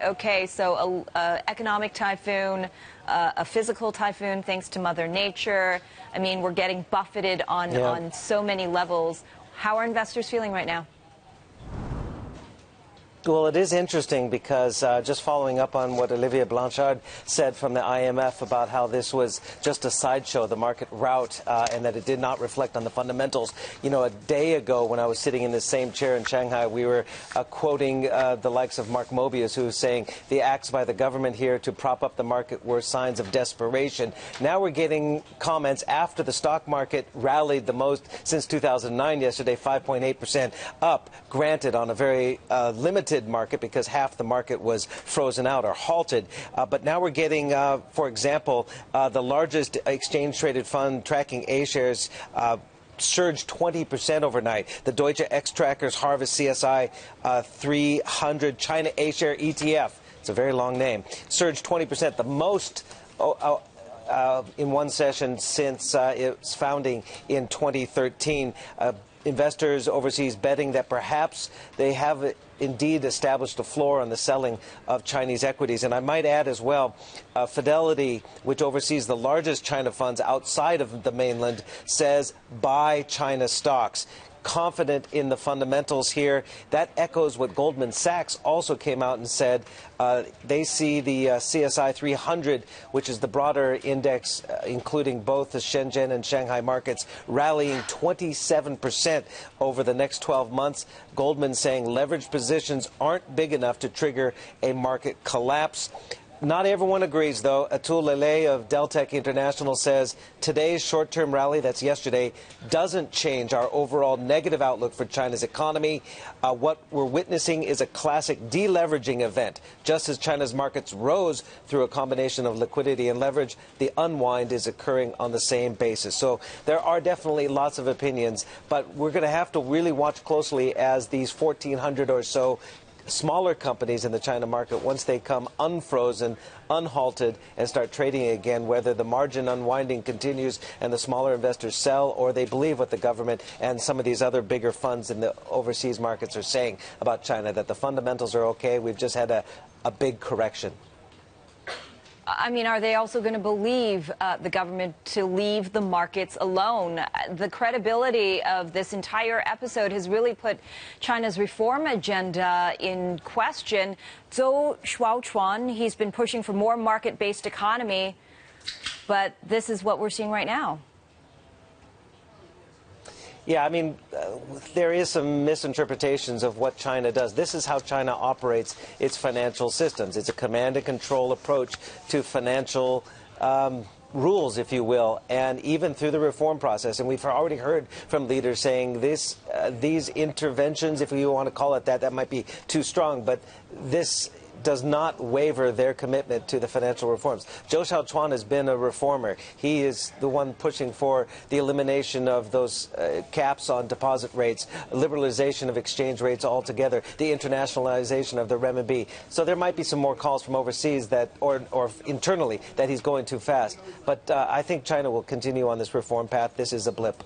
Okay, so economic typhoon, a physical typhoon thanks to Mother Nature. I mean, we're getting buffeted on so many levels. How are investors feeling right now? Well, it is interesting because just following up on what Olivier Blanchard said from the IMF about how this was just a sideshow, the market rout, and that it did not reflect on the fundamentals. You know, a day ago when I was sitting in the same chair in Shanghai, we were quoting the likes of Mark Mobius, who was saying the acts by the government here to prop up the market were signs of desperation. Now we're getting comments after the stock market rallied the most since 2009 yesterday, 5.8% up, granted on a very limited market because half the market was frozen out or halted. But now we're getting, for example, the largest exchange-traded fund tracking A-shares surged 20% overnight. The Deutsche X-Trackers Harvest CSI 300 China A-share ETF, it's a very long name, surged 20%, the most in one session since its founding in 2013. Investors overseas betting that perhaps they have indeed established a floor on the selling of Chinese equities. And I might add as well, Fidelity, which oversees the largest China funds outside of the mainland, says buy China stocks. Confident in the fundamentals here. That echoes what Goldman Sachs also came out and said. They see the CSI 300, which is the broader index, including both the Shenzhen and Shanghai markets, rallying 27% over the next 12 months. Goldman saying leverage positions aren't big enough to trigger a market collapse. Not everyone agrees, though. Atul Lele of Deltec International says today's short-term rally, that's yesterday, doesn't change our overall negative outlook for China's economy. What we're witnessing is a classic deleveraging event. Just as China's markets rose through a combination of liquidity and leverage, the unwind is occurring on the same basis. So there are definitely lots of opinions, but we're going to have to really watch closely as these 1,400 or so smaller companies in the China market, once they come unfrozen, unhalted, and start trading again, whether the margin unwinding continues and the smaller investors sell, or they believe what the government and some of these other bigger funds in the overseas markets are saying about China, that the fundamentals are okay. We've just had a big correction. I mean, are they also going to believe the government to leave the markets alone? The credibility of this entire episode has really put China's reform agenda in question. Zhou Shuaochuan, he's been pushing for more market-based economy, but this is what we're seeing right now. Yeah, I mean, there is some misinterpretations of what China does. This is how China operates its financial systems. It's a command and control approach to financial rules, if you will, and even through the reform process. And we've already heard from leaders saying these interventions, if you want to call it that, that might be too strong, but this does not waver their commitment to the financial reforms. Zhou Xiaochuan has been a reformer. He is the one pushing for the elimination of those caps on deposit rates, liberalization of exchange rates altogether, the internationalization of the renminbi. So there might be some more calls from overseas that, or internally, that he's going too fast. But I think China will continue on this reform path. This is a blip.